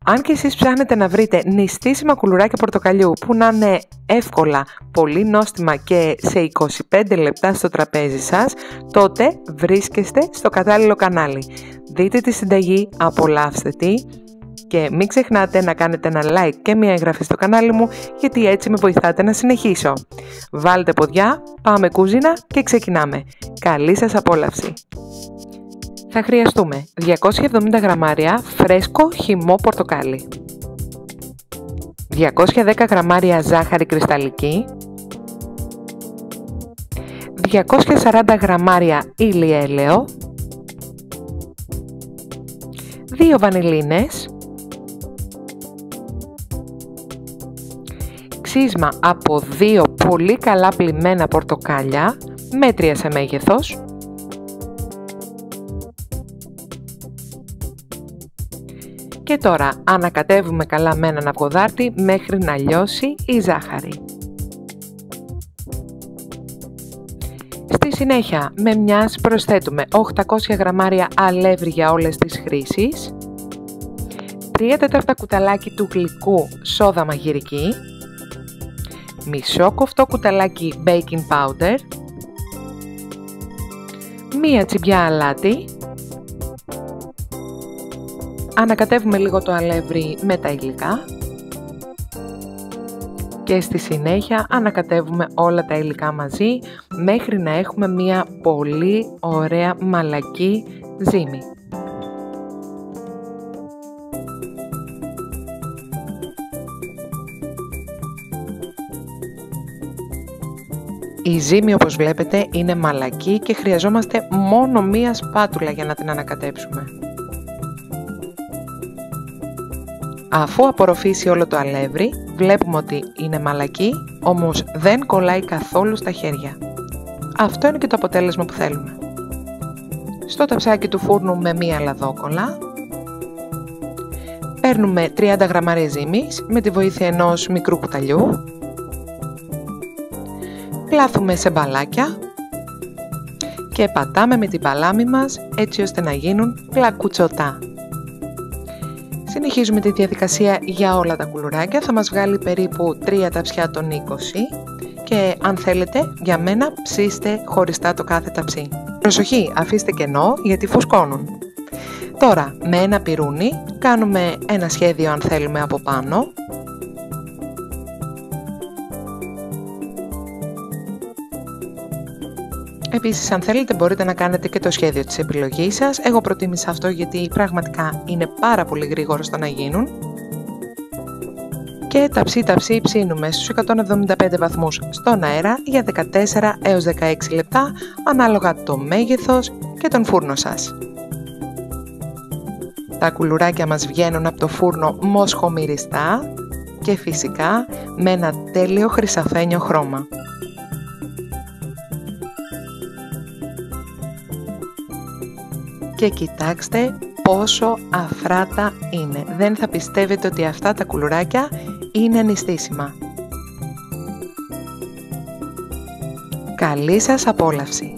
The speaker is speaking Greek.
Αν και εσείς ψάχνετε να βρείτε νηστίσιμα κουλουράκια πορτοκαλιού που να είναι εύκολα, πολύ νόστιμα και σε 25 λεπτά στο τραπέζι σας, τότε βρίσκεστε στο κατάλληλο κανάλι. Δείτε τη συνταγή, απολαύστε τη και μην ξεχνάτε να κάνετε ένα like και μια εγγραφή στο κανάλι μου, γιατί έτσι με βοηθάτε να συνεχίσω. Βάλτε ποδιά, πάμε κουζίνα και ξεκινάμε. Καλή σας απόλαυση! Θα χρειαστούμε 270 γραμμάρια φρέσκο χυμό πορτοκάλι, 210 γραμμάρια ζάχαρη κρυσταλλική, 240 γραμμάρια ηλιέλαιο, 2 βανιλίνες, ξύσμα από 2 πολύ καλά πλυμμένα πορτοκάλια, μέτρια σε μέγεθος, και τώρα ανακατεύουμε καλά με έναν αυγοδάρτη μέχρι να λιώσει η ζάχαρη. Στη συνέχεια με μιας προσθέτουμε 800 γραμμάρια αλεύρι για όλες τις χρήσεις, 3 τέταρτα κουταλάκι του γλυκού σόδα μαγειρική, μισό κοφτό κουταλάκι baking powder, μία τσιμπιά αλάτι. Ανακατεύουμε λίγο το αλεύρι με τα υλικά και στη συνέχεια ανακατεύουμε όλα τα υλικά μαζί μέχρι να έχουμε μια πολύ ωραία μαλακή ζύμη. Η ζύμη, όπως βλέπετε, είναι μαλακή και χρειαζόμαστε μόνο μία σπάτουλα για να την ανακατέψουμε. Αφού απορροφήσει όλο το αλεύρι, βλέπουμε ότι είναι μαλακή, όμως δεν κολλάει καθόλου στα χέρια. Αυτό είναι και το αποτέλεσμα που θέλουμε. Στο ταψάκι του φούρνου με μία λαδόκολλα, παίρνουμε 30 γραμμάρια ζύμης με τη βοήθεια ενός μικρού κουταλιού, πλάθουμε σε μπαλάκια και πατάμε με την παλάμη μας έτσι ώστε να γίνουν πλακουτσοτά. Συνεχίζουμε τη διαδικασία για όλα τα κουλουράκια, θα μας βγάλει περίπου 3 ταψιά των 20 και αν θέλετε για μένα ψήστε χωριστά το κάθε ταψί. Προσοχή, αφήστε κενό γιατί φουσκώνουν. Τώρα με ένα πιρούνι κάνουμε ένα σχέδιο αν θέλουμε από πάνω. Επίσης, αν θέλετε μπορείτε να κάνετε και το σχέδιο της επιλογής σας. Εγώ προτίμησα αυτό γιατί πραγματικά είναι πάρα πολύ γρήγορο στο να γίνουν. Και ταψί ψήνουμε στους 175 βαθμούς στον αέρα για 14 έως 16 λεπτά, ανάλογα το μέγεθος και τον φούρνο σας. Τα κουλουράκια μας βγαίνουν από το φούρνο μοσχομυριστά και φυσικά με ένα τέλειο χρυσαφένιο χρώμα. Και κοιτάξτε πόσο αφράτα είναι. Δεν θα πιστεύετε ότι αυτά τα κουλουράκια είναι νηστίσιμα. Καλή σας απόλαυση!